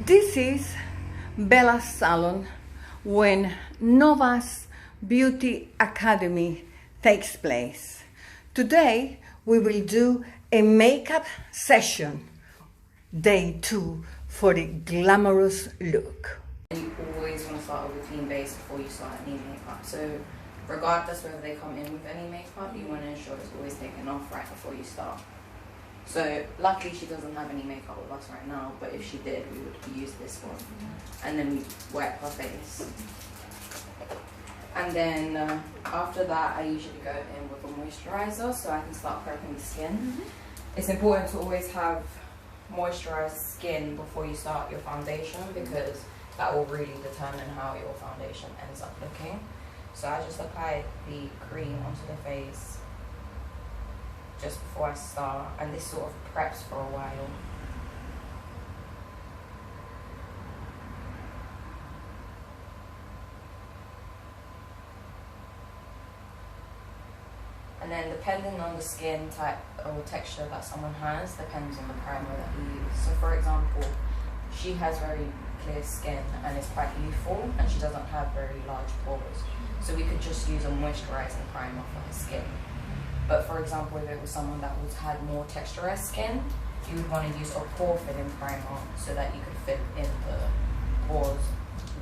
This is Bella's salon when Nova's Beauty Academy takes place. Today we will do a makeup session, day 2, for the glamorous look. You always want to start with a clean base before you start any makeup. So regardless whether they come in with any makeup, you want to ensure it's always taken off right before you start. So luckily she doesn't have any makeup with us right now, but if she did, we would use this one. And then we wipe her face. And then after that, I usually go in with a moisturizer so I can start prepping the skin. It's important to always have moisturized skin before you start your foundation because that will really determine how your foundation ends up looking. So I just apply the cream onto the face just before I start, and this sort of preps for a while. And then depending on the skin type or texture that someone has, depends on the primer that you use. So for example, she has very clear skin and is quite youthful and she doesn't have very large pores. So we could just use a moisturizing primer for her skin. But for example, if it was someone that had more texturized skin, you would want to use a pore filling primer so that you could fill in the pores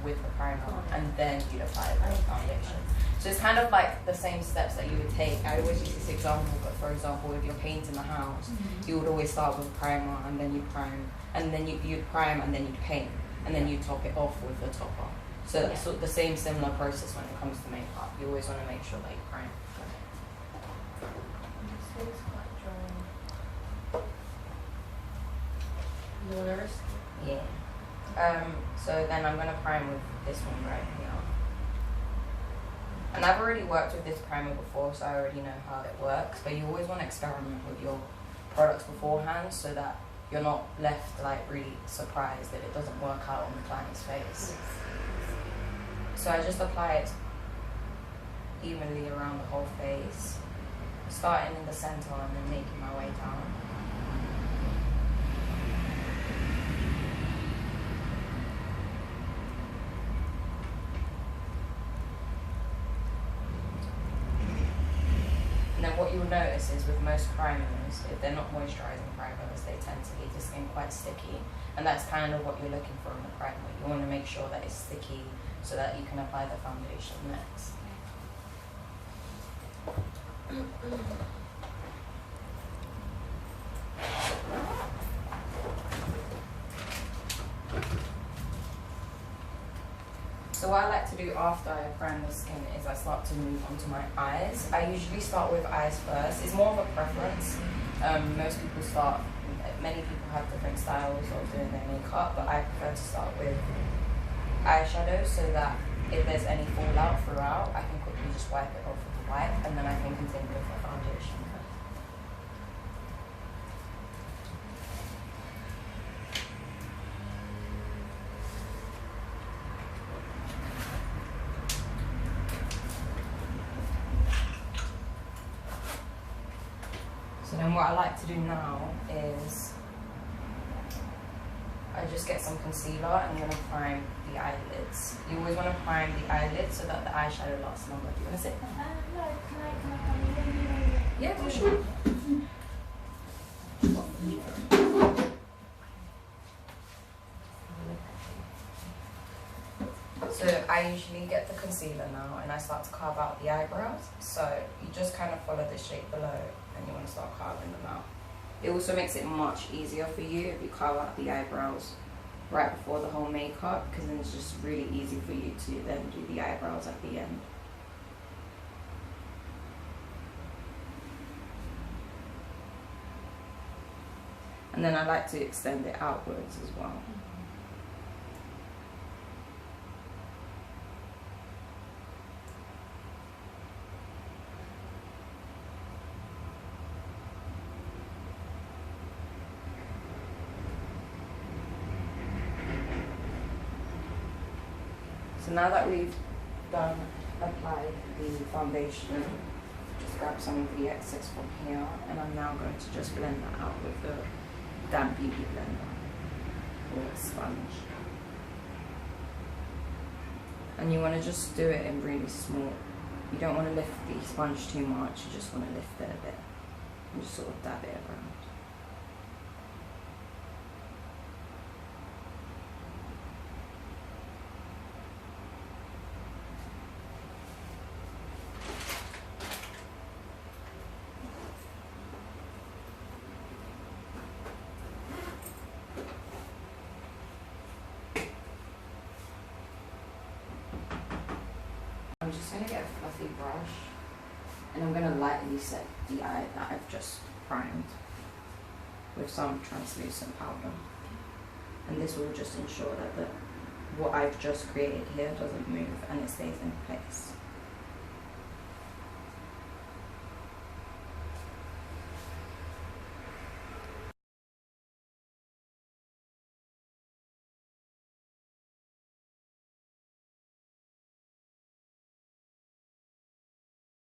with the primer and then you'd apply the foundation. So it's kind of like the same steps that you would take. I always use this example, but for example, if you're painting the house, you would always start with primer and then you prime, and then you'd prime and then you'd paint, and then you top it off with the topper. So that's the same similar process when it comes to makeup. You always want to make sure that you prime. This is quite dry. Yours? Yeah. So then I'm going to prime with this one right here. And I've already worked with this primer before, so I already know how it works. But you always want to experiment with your products beforehand so that you're not left like really surprised that it doesn't work out on the client's face. So I just apply it evenly around the whole face, starting in the center and then making my way down. And then what you'll notice is with most primers, if they're not moisturizing primers, they tend to leave the skin quite sticky. And that's kind of what you're looking for in the primer. You want to make sure that it's sticky so that you can apply the foundation next. So what I like to do after I prime the skin is I start to move onto my eyes. I usually start with eyes first. It's more of a preference. Most people start, many people have different styles of doing their makeup, but I prefer to start with eyeshadow so that if there's any fallout throughout, I can quickly just wipe it off with a wipe and then I can continue with my foundation. So then what I like to do now is I just get some concealer and I'm going to prime the eyelids. You always want to prime the eyelids so that the eyeshadow lasts longer. Do you want to sit? No, can I come in? Yeah, for sure. So I usually get the concealer now and I start to carve out the eyebrows. So you just kind of follow the shape below and you want to start carving them out. It also makes it much easier for you if you carve out the eyebrows right before the whole makeup, because then it's just really easy for you to then do the eyebrows at the end. And then I like to extend it outwards as well. So now that we've applied the foundation, just grab some of the excess from here, and I'm now going to just blend that out with the damp beauty blender. or a sponge. And you want to just do it in really small. You don't want to lift the sponge too much, you just want to lift it a bit and just sort of dab it around. I'm just going to get a fluffy brush and I'm going to lightly set the eye that I've just primed with some translucent powder. And this will just ensure that what I've just created here doesn't move and it stays in place.